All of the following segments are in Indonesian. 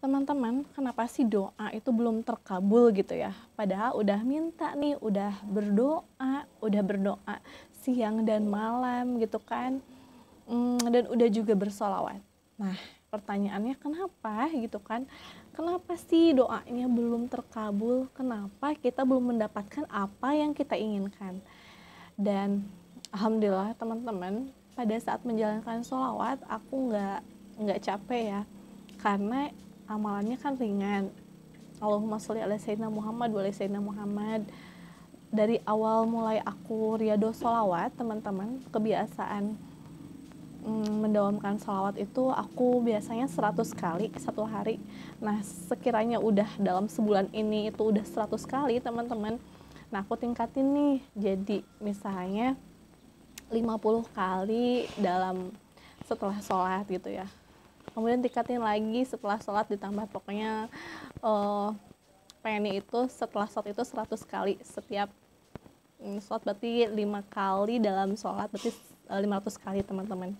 Teman-teman, kenapa sih doa itu belum terkabul gitu ya? Padahal udah minta nih, udah berdoa siang dan malam gitu kan, dan udah juga bersolawat. Nah, pertanyaannya kenapa gitu kan? Kenapa sih doanya belum terkabul? Kenapa kita belum mendapatkan apa yang kita inginkan? Dan alhamdulillah teman-teman, pada saat menjalankan sholawat aku nggak capek ya, karena amalannya kan ringan. Allahumma sholli ala sayyidina Muhammad wa ala sayyidina Muhammad. Dari awal mulai aku riyadhah sholawat, teman-teman, kebiasaan mendawamkan sholawat itu aku biasanya 100 kali satu hari. Nah, sekiranya udah dalam sebulan ini itu udah 100 kali teman-teman. Nah, aku tingkatin nih jadi misalnya 50 kali dalam setelah sholat gitu ya. Kemudian tingkatin lagi setelah sholat, ditambah pokoknya pengennya itu setelah sholat itu 100 kali setiap sholat, berarti 5 kali dalam sholat berarti 500 kali teman-teman.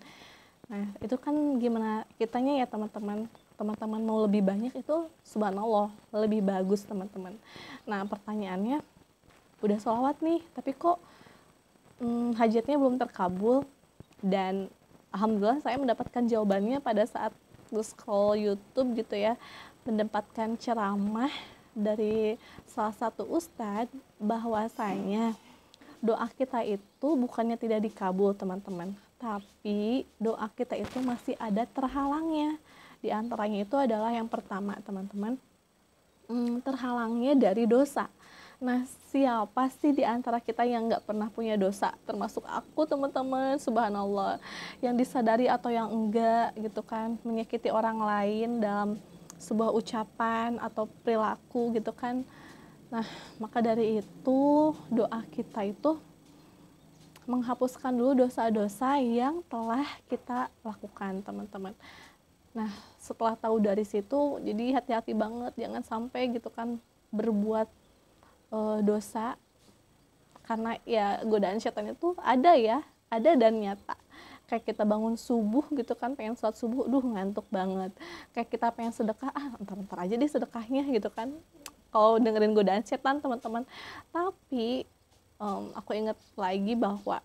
Nah, itu kan gimana kitanya ya teman-teman. Teman-teman mau lebih banyak itu subhanallah lebih bagus teman-teman. Nah, pertanyaannya udah sholawat nih tapi kok hajatnya belum terkabul. Dan alhamdulillah saya mendapatkan jawabannya pada saat scroll YouTube gitu ya, mendapatkan ceramah dari salah satu ustadz bahwasanya doa kita itu bukannya tidak dikabul teman-teman, tapi doa kita itu masih ada terhalangnya. Di antaranya itu adalah yang pertama teman-teman, terhalangnya dari dosa. Nah, siapa sih di antara kita yang nggak pernah punya dosa? Termasuk aku teman-teman, subhanallah, yang disadari atau yang enggak gitu kan, menyakiti orang lain dalam sebuah ucapan atau perilaku gitu kan. Nah, maka dari itu doa kita itu menghapuskan dulu dosa-dosa yang telah kita lakukan teman-teman. Nah, setelah tahu dari situ, jadi hati-hati banget, jangan sampai gitu kan berbuat dosa, karena ya godaan setan itu ada dan nyata. Kayak kita bangun subuh gitu kan, pengen sholat subuh, ngantuk banget. Kayak kita pengen sedekah, ntar aja deh sedekahnya gitu kan, kalau dengerin godaan setan teman-teman. Tapi aku ingat lagi bahwa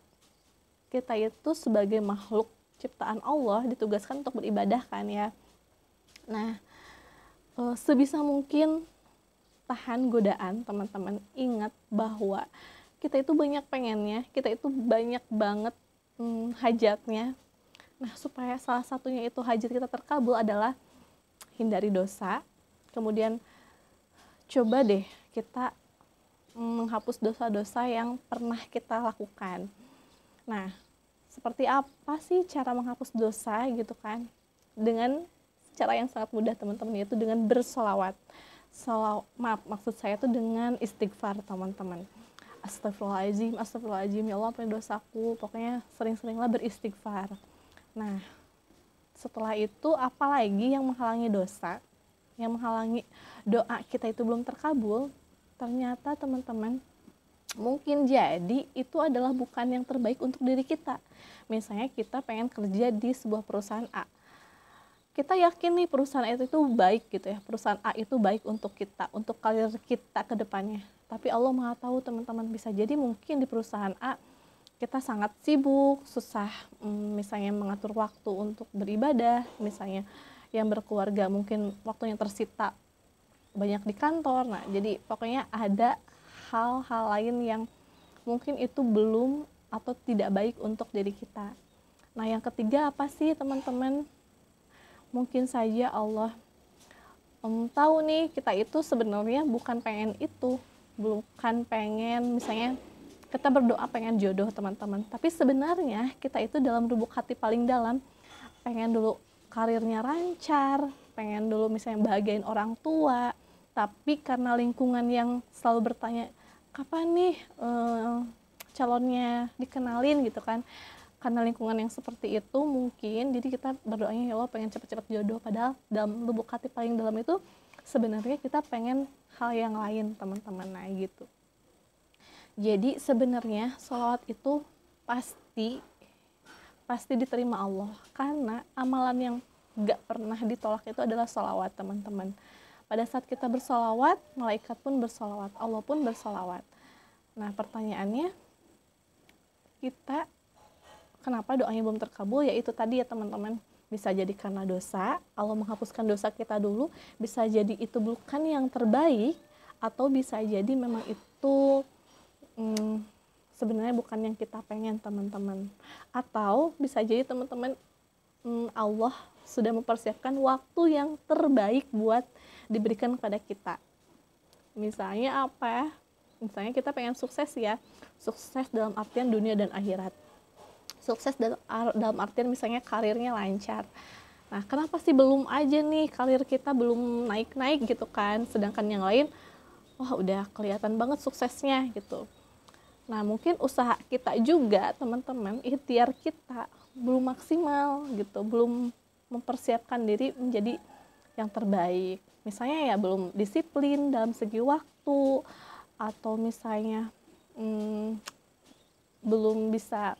kita itu sebagai makhluk ciptaan Allah ditugaskan untuk beribadah kan ya. Nah, sebisa mungkin tahan godaan teman-teman. Ingat bahwa kita itu banyak pengennya, kita itu banyak banget hajatnya. Nah, supaya salah satunya itu hajat kita terkabul adalah hindari dosa. Kemudian coba deh kita menghapus dosa-dosa yang pernah kita lakukan. Nah, seperti apa sih cara menghapus dosa gitu kan? Dengan cara yang sangat mudah teman-teman, yaitu dengan bersolawat. Maksud saya itu dengan istighfar teman-teman. Astagfirullahaladzim, ya Allah ampuni dosaku. Pokoknya sering-seringlah beristighfar. Nah, setelah itu apalagi yang menghalangi dosa, yang menghalangi doa kita itu belum terkabul? Ternyata teman-teman, mungkin jadi itu adalah bukan yang terbaik untuk diri kita. Misalnya kita pengen kerja di sebuah perusahaan A, kita yakin nih perusahaan itu baik gitu ya, perusahaan A itu baik untuk kita, untuk karir kita ke depannya. Tapi Allah Maha tahu teman-teman, bisa jadi mungkin di perusahaan A kita sangat sibuk, susah misalnya mengatur waktu untuk beribadah, misalnya yang berkeluarga mungkin waktunya tersita banyak di kantor. Nah, jadi pokoknya ada hal-hal lain yang mungkin itu belum atau tidak baik untuk diri kita. Nah, yang ketiga apa sih teman-teman? Mungkin saja Allah tahu nih kita itu sebenarnya bukan pengen itu, bukan pengen misalnya kita berdoa pengen jodoh teman-teman, tapi sebenarnya kita itu dalam lubuk hati paling dalam pengen dulu karirnya lancar, pengen dulu misalnya bahagiain orang tua, tapi karena lingkungan yang selalu bertanya kapan nih calonnya dikenalin gitu kan, karena lingkungan yang seperti itu mungkin jadi kita berdoanya ya Allah pengen cepet-cepet jodoh, padahal dalam lubuk hati paling dalam itu sebenarnya kita pengen hal yang lain teman-teman. Nah gitu. Jadi sebenarnya sholawat itu pasti diterima Allah, karena amalan yang gak pernah ditolak itu adalah sholawat, teman-teman. Pada saat kita bersolawat, malaikat pun bersolawat, Allah pun bersolawat. Nah, pertanyaannya, kita kenapa doanya belum terkabul? Yaitu tadi ya teman-teman, bisa jadi karena dosa, Allah menghapuskan dosa kita dulu, bisa jadi itu bukan yang terbaik, atau bisa jadi memang itu sebenarnya bukan yang kita pengen, teman-teman. Atau bisa jadi teman-teman, Allah sudah mempersiapkan waktu yang terbaik buat diberikan kepada kita. Misalnya apa? Misalnya kita pengen sukses ya, sukses dalam artian dunia dan akhirat. Sukses dalam artian misalnya karirnya lancar. Nah, kenapa sih belum aja nih karir kita belum naik-naik gitu kan, sedangkan yang lain wah udah kelihatan banget suksesnya gitu. Nah, mungkin usaha kita juga, teman-teman, ikhtiar kita belum maksimal gitu, belum mempersiapkan diri menjadi yang terbaik. Misalnya ya belum disiplin dalam segi waktu, atau misalnya belum bisa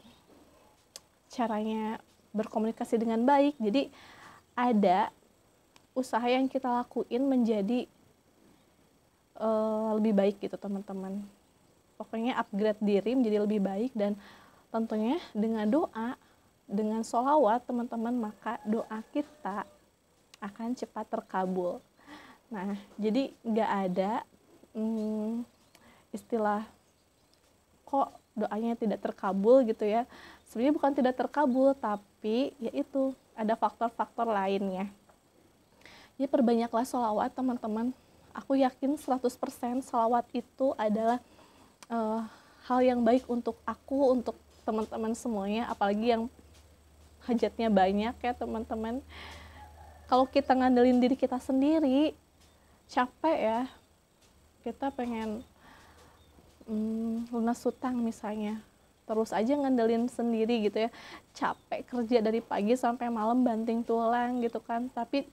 caranya berkomunikasi dengan baik. Jadi ada usaha yang kita lakuin menjadi lebih baik gitu, teman-teman. Pokoknya upgrade diri menjadi lebih baik, dan tentunya dengan doa, dengan sholawat, teman-teman, maka doa kita akan cepat terkabul. Nah, jadi nggak ada istilah kok doanya tidak terkabul gitu ya. Sebenarnya bukan tidak terkabul, tapi yaitu ada faktor-faktor lainnya. Jadi perbanyaklah sholawat, teman-teman. Aku yakin 100% sholawat itu adalah hal yang baik untuk aku, untuk teman-teman semuanya, apalagi yang hajatnya banyak ya, teman-teman. Kalau kita ngandelin diri kita sendiri, capek ya. Kita pengen lunas hutang misalnya, terus aja ngandelin sendiri gitu ya, capek kerja dari pagi sampai malam banting tulang gitu kan, tapi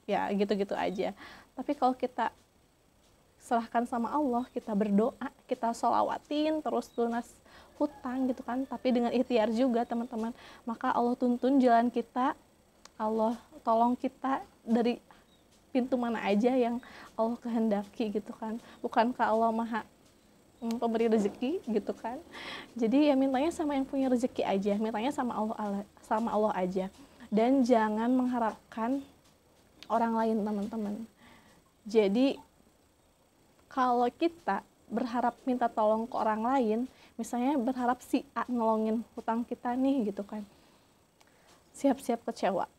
ya gitu-gitu aja. Tapi kalau kita serahkan sama Allah, kita berdoa, kita sholawatin terus lunas hutang gitu kan, tapi dengan ikhtiar juga, teman-teman, maka Allah tuntun jalan kita, Allah tolong kita dari pintu mana aja yang Allah kehendaki gitu kan. Bukankah Allah maha pemberi rezeki gitu kan. Jadi ya mintanya sama yang punya rezeki aja, mintanya sama Allah aja, dan jangan mengharapkan orang lain, teman-teman. Jadi kalau kita berharap minta tolong ke orang lain, misalnya berharap si A nolongin hutang kita nih gitu kan, siap-siap kecewa.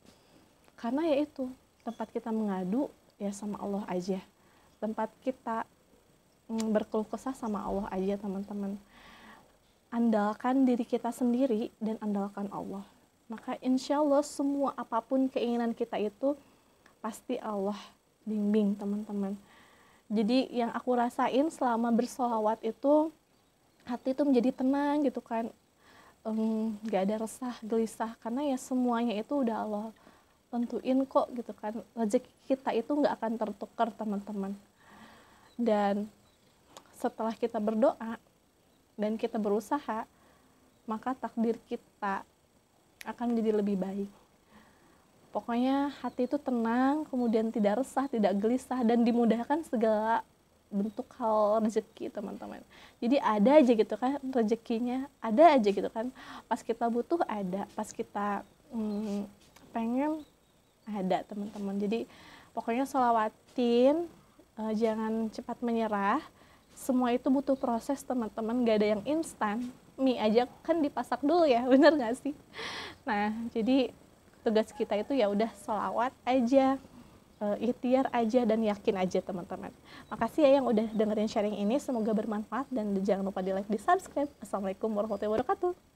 Karena ya itu, tempat kita mengadu ya sama Allah aja, tempat kita berkeluh kesah sama Allah aja, teman-teman. Andalkan diri kita sendiri dan andalkan Allah, maka insya Allah semua apapun keinginan kita itu pasti Allah bimbing, teman-teman. Jadi yang aku rasain selama bersolawat itu, hati itu menjadi tenang gitu kan, gak ada resah, gelisah, karena ya semuanya itu udah Allah tentuin kok gitu kan. Rezeki kita itu gak akan tertukar, teman-teman. Dan setelah kita berdoa dan kita berusaha, maka takdir kita akan menjadi lebih baik. Pokoknya hati itu tenang, kemudian tidak resah, tidak gelisah, dan dimudahkan segala bentuk hal rezeki, teman-teman. Jadi ada aja gitu kan rezekinya, ada aja gitu kan. Pas kita butuh ada, pas kita pengen ada, teman-teman. Jadi pokoknya sholawatin, jangan cepat menyerah. Semua itu butuh proses, teman-teman, gak ada yang instan. Mie aja kan dipasak dulu ya, bener gak sih? Nah, jadi tugas kita itu ya udah sholawat aja, ikhtiar aja, dan yakin aja, teman-teman. Makasih ya yang udah dengerin sharing ini, semoga bermanfaat, dan jangan lupa di like, di subscribe. Assalamualaikum warahmatullahi wabarakatuh.